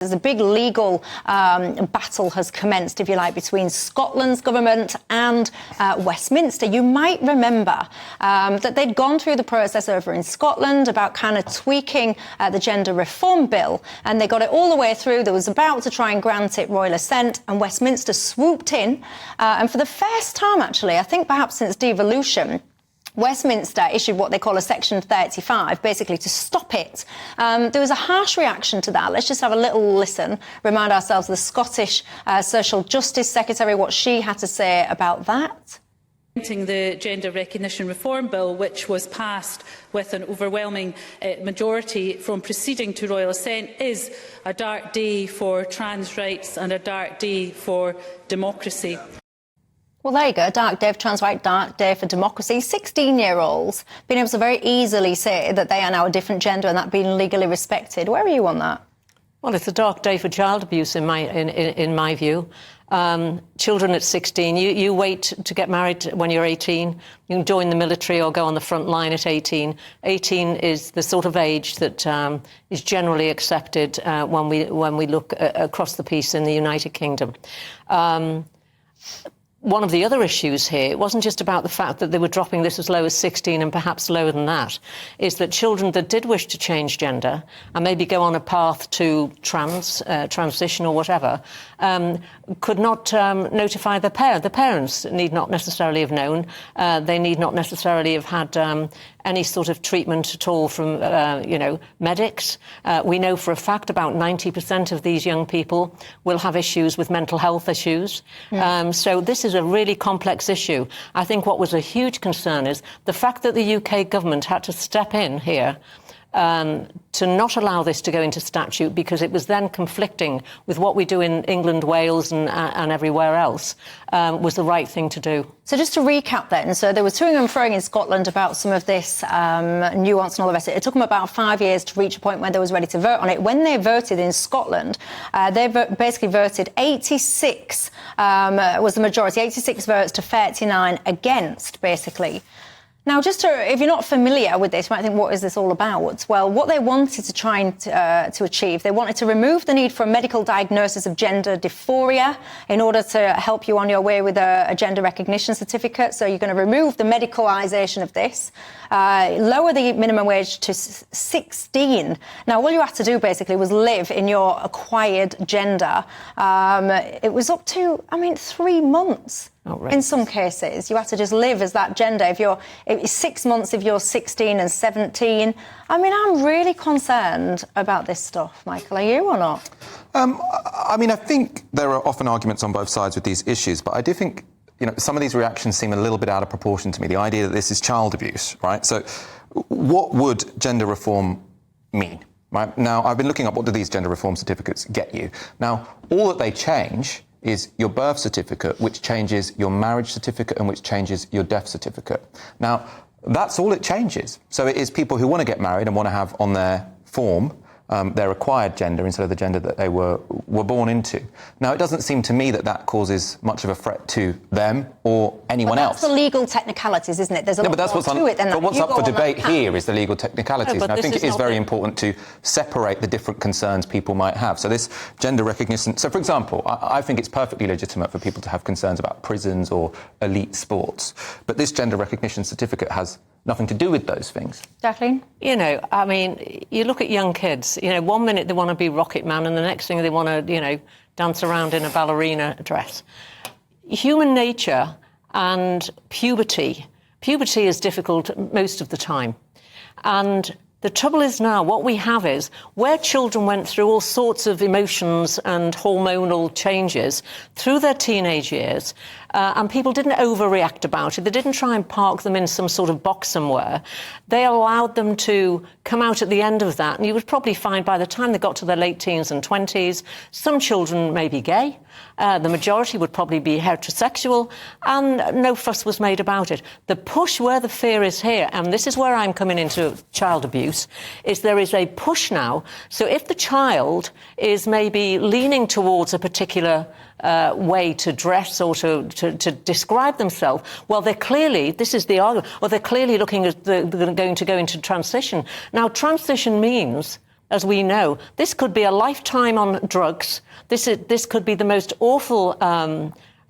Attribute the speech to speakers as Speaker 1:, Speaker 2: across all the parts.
Speaker 1: There's a big legal battle has commenced, if you like, between Scotland's government and Westminster. You might remember that they'd gone through the process over in Scotland about kind of tweaking the gender reform bill, and they got it all the way through. They was about to try and grant it royal assent, and Westminster swooped in. And for the first time, actually, I think perhaps since devolution, Westminster issued what they call a Section 35, basically to stop it. There was a harsh reaction to that. Let's just have a little listen, remind ourselves of the Scottish Social Justice Secretary, what she had to say about that.
Speaker 2: The Gender Recognition Reform Bill, which was passed with an overwhelming majority from proceeding to royal assent, is a dark day for trans rights and a dark day for democracy.
Speaker 1: Well, there you go, dark day for trans rights, dark day for democracy. 16-year-olds being able to very easily say that they are now a different gender and that being legally respected. Where are you on that?
Speaker 3: Well, it's a dark day for child abuse in my view. Children at 16, you wait to get married when you're 18. You can join the military or go on the front line at 18. 18 is the sort of age that is generally accepted when we look across the piece in the United Kingdom. One of the other issues here, it wasn't just about the fact that they were dropping this as low as 16 and perhaps lower than that, is that children that did wish to change gender and maybe go on a path to transition or whatever, could not notify their parents. The parents need not necessarily have known. They need not necessarily have had any sort of treatment at all from, medics. We know for a fact about 90% of these young people will have issues with mental health issues. So this is a really complex issue. I think what was a huge concern is the fact that the UK government had to step in here to not allow this to go into statute, because it was then conflicting with what we do in England, Wales and everywhere else, was the right thing to do.
Speaker 1: So just to recap then, so there was toing and froing in Scotland about some of this nuance and all the rest of it. It took them about 5 years to reach a point where they was ready to vote on it. When they voted in Scotland, they basically voted 86, was the majority, 86 votes to 39 against, basically. Now, just if you're not familiar with this, you might think, what is this all about? Well, what they wanted to try and to achieve, they wanted to remove the need for a medical diagnosis of gender dysphoria in order to help you on your way with a gender recognition certificate. So you're going to remove the medicalisation of this, lower the minimum wage to 16. Now, all you had to do, basically, was live in your acquired gender. It was up to, 3 months.
Speaker 3: Outrageous.
Speaker 1: In some cases, you have to just live as that gender. It's 6 months if you're 16 and 17. I'm really concerned about this stuff, Michael. Are you or not?
Speaker 4: I think there are often arguments on both sides with these issues, but I do think, some of these reactions seem a little bit out of proportion to me. The idea that this is child abuse, right? So what would gender reform mean? Right? Now, I've been looking up what do these gender reform certificates get you. Now, all that they change is your birth certificate, which changes your marriage certificate and which changes your death certificate. Now, that's all it changes. So it is people who want to get married and want to have on their form their acquired gender instead of the gender that they were born into. Now, it doesn't seem to me that that causes much of a threat to them or anyone else.
Speaker 1: That's the legal technicalities, isn't it? There's a lot more to it than that.
Speaker 4: But what's up for debate here is the legal technicalities.
Speaker 3: No,
Speaker 4: and I think it is very important to separate the different concerns people might have. So this gender recognition... So, for example, I think it's perfectly legitimate for people to have concerns about prisons or elite sports. But this gender recognition certificate has nothing to do with those things.
Speaker 1: Jacqueline?
Speaker 3: You look at young kids, 1 minute they want to be Rocket Man and the next thing they want to, dance around in a ballerina dress. Human nature and puberty is difficult most of the time. And the trouble is now, what we have is where children went through all sorts of emotions and hormonal changes through their teenage years, and people didn't overreact about it. They didn't try and park them in some sort of box somewhere. They allowed them to come out at the end of that. And you would probably find by the time they got to their late teens and 20s, some children may be gay. The majority would probably be heterosexual, and no fuss was made about it. The push where the fear is here, and this is where I'm coming into child abuse, is there is a push now. So if the child is maybe leaning towards a particular way to dress or to describe themselves, well, they're clearly, this is the argument, or they're clearly looking at they're going to go into transition. Now, transition means as we know. This could be a lifetime on drugs. This could be the most awful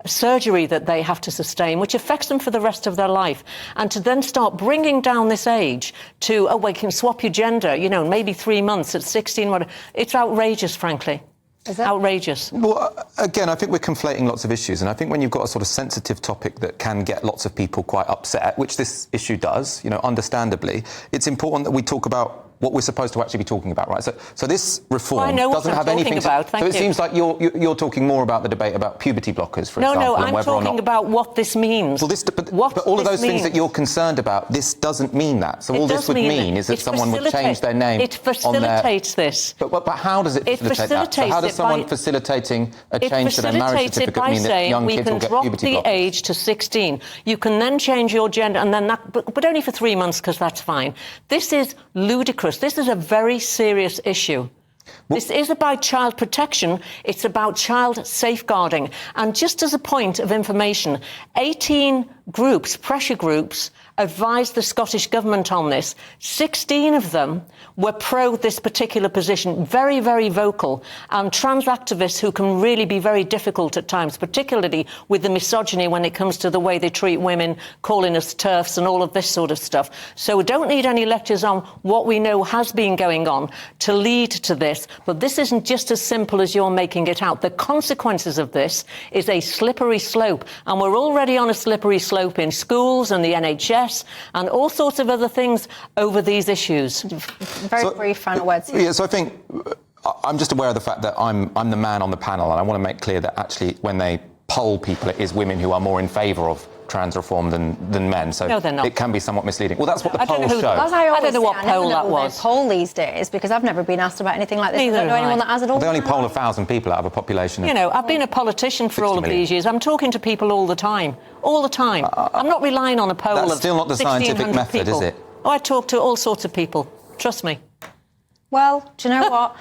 Speaker 3: surgery that they have to sustain, which affects them for the rest of their life. And to then start bringing down this age to, oh, we can swap your gender, you know, maybe 3 months at 16, whatever. It's outrageous, frankly. Is that outrageous?
Speaker 4: Well, again, I think we're conflating lots of issues, and I think when you've got a sort of sensitive topic that can get lots of people quite upset, which this issue does, you know, understandably, it's important that we talk about what we're supposed to actually be talking about, right? So this reform doesn't have anything to... So it seems like you're talking more about the debate about puberty blockers, for example,
Speaker 3: No,
Speaker 4: and
Speaker 3: I'm
Speaker 4: whether or
Speaker 3: talking
Speaker 4: not...
Speaker 3: about what this means.
Speaker 4: Well, but all of those things that you're concerned about, this doesn't mean that. So all this would mean is that someone would change their name.
Speaker 3: It facilitates this.
Speaker 4: But how does it facilitate that? So how does someone facilitating a change to their marriage certificate mean that young kids will get puberty blockers?
Speaker 3: We can drop the age to 16. You can then change your gender, and then that, but only for 3 months, because that's fine. This is ludicrous. This is a very serious issue. This is about child protection. It's about child safeguarding. And just as a point of information, 18 groups, pressure groups, advised the Scottish Government on this. 16 of them were pro this particular position, very, very vocal. And trans activists who can really be very difficult at times, particularly with the misogyny when it comes to the way they treat women, calling us TERFs and all of this sort of stuff. So we don't need any lectures on what we know has been going on to lead to this. But this isn't just as simple as you're making it out. The consequences of this is a slippery slope. And we're already on a slippery slope in schools and the NHS and all sorts of other things over these issues.
Speaker 1: Very brief final words.
Speaker 4: Yeah, so I think I'm just aware of the fact that I'm the man on the panel, and I want to make clear that actually when they poll people, it is women who are more in favour of trans reform than men, so
Speaker 3: no, they're not.
Speaker 4: It can be somewhat misleading. Well, that's what the polls show.
Speaker 1: I
Speaker 3: don't know what poll that was.
Speaker 1: Poll these days, because I've never been asked about anything like this.
Speaker 3: Neither
Speaker 1: I don't know anyone that has at all.
Speaker 4: They only poll 1,000 people out of a population of...
Speaker 3: You know, I've been a politician for all of these years. I'm talking to people all the time. All the time. I'm not relying on a poll of 1,600
Speaker 4: That's still not the scientific method,
Speaker 3: people.
Speaker 4: is it?
Speaker 3: Oh, I talk to all sorts of people. Trust me.
Speaker 1: Well, do you know what?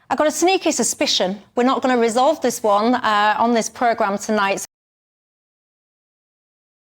Speaker 1: I've got a sneaky suspicion we're not going to resolve this one on this programme tonight.